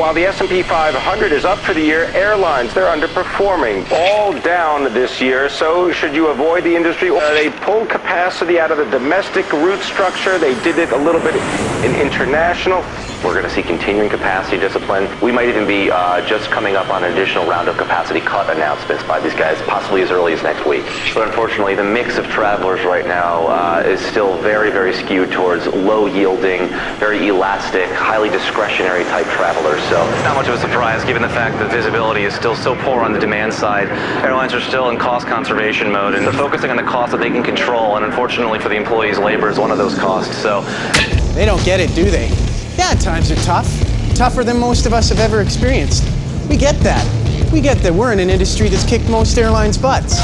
while the S&P 500 is up for the year, airlines, they're underperforming. All down this year, so should you avoid the industry? They pulled capacity out of the domestic route structure. They did it a little bit in international. We're going to see continuing capacity discipline. We might even be just coming up on an additional round of capacity cut announcements by these guys, possibly as early as next week. But unfortunately, the mix of travelers right now is still very, very skewed towards low-yielding, very elastic, highly discretionary type travelers. So it's not much of a surprise given the fact that visibility is still so poor on the demand side. Airlines are still in cost conservation mode, and they're focusing on the costs that they can control. And unfortunately for the employees, labor is one of those costs. So they don't get it, do they? Yeah, times are tough. Tougher than most of us have ever experienced. We get that. We get that we're in an industry that's kicked most airlines' butts.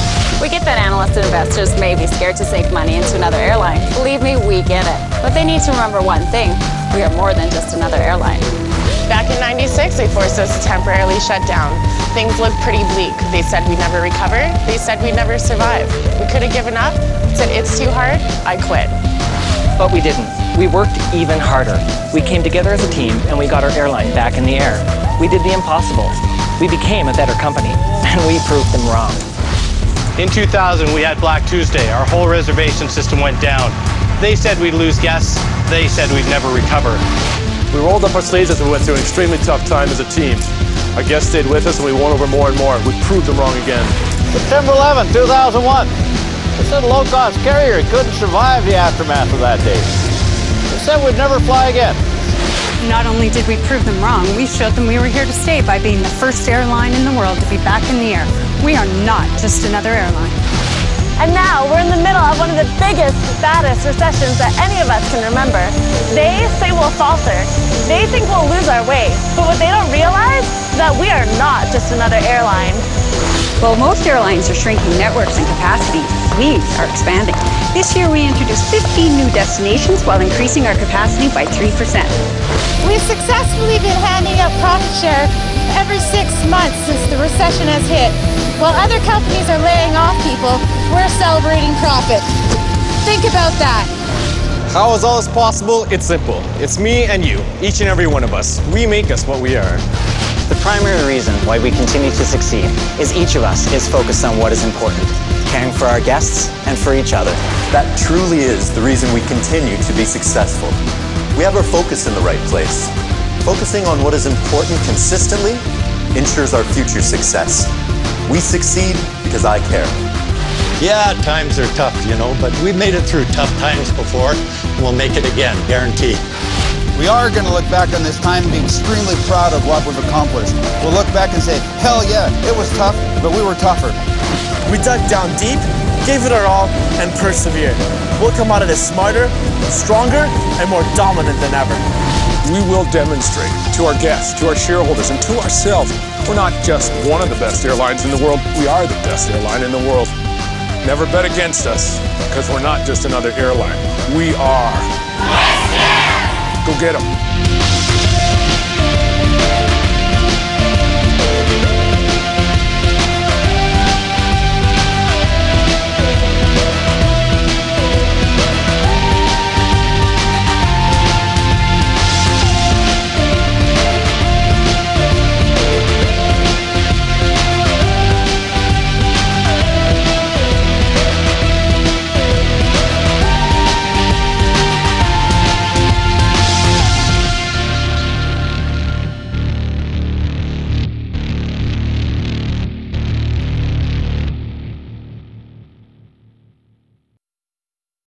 We get that analysts and investors may be scared to sink money into another airline. Believe me, we get it. But they need to remember one thing. We are more than just another airline. Back in '96, they forced us to temporarily shut down. Things looked pretty bleak. They said we'd never recover. They said we'd never survive. We could have given up, said it's too hard, I quit. But we didn't. We worked even harder. We came together as a team and we got our airline back in the air. We did the impossible. We became a better company, and we proved them wrong. In 2000, we had Black Tuesday. Our whole reservation system went down. They said we'd lose guests. They said we'd never recover. We rolled up our sleeves as we went through an extremely tough time as a team. Our guests stayed with us and we won over more and more. We proved them wrong again. September 11, 2001. They said a low-cost carrier couldn't survive the aftermath of that day. They said we'd never fly again. Not only did we prove them wrong, we showed them we were here to stay by being the first airline in the world to be back in the air. We are not just another airline. And now we're in the middle of one of the biggest, baddest recessions that any of us can remember. They say we'll falter. They think we'll lose our way. But what they don't realize is that we are not just another airline. While most airlines are shrinking networks and capacity, we are expanding. This year we introduced 15 new destinations while increasing our capacity by 3%. We've successfully been handing out profit share every 6 months since the recession has hit. While other companies are laying off people, we're celebrating profit. Think about that. How is all this possible? It's simple. It's me and you, each and every one of us. We make us what we are. The primary reason why we continue to succeed is each of us is focused on what is important, caring for our guests and for each other. That truly is the reason we continue to be successful. We have our focus in the right place. Focusing on what is important consistently ensures our future success. We succeed because I care. Yeah, times are tough, but we've made it through tough times before, and we'll make it again, guaranteed. We are going to look back on this time and be extremely proud of what we've accomplished. We'll look back and say, hell yeah, it was tough, but we were tougher. We dug down deep, gave it our all, and persevered. We'll come out of this smarter, stronger, and more dominant than ever. We will demonstrate to our guests, to our shareholders, and to ourselves, we're not just one of the best airlines in the world, we are the best airline in the world. Never bet against us, because we're not just another airline. We are. Go get them.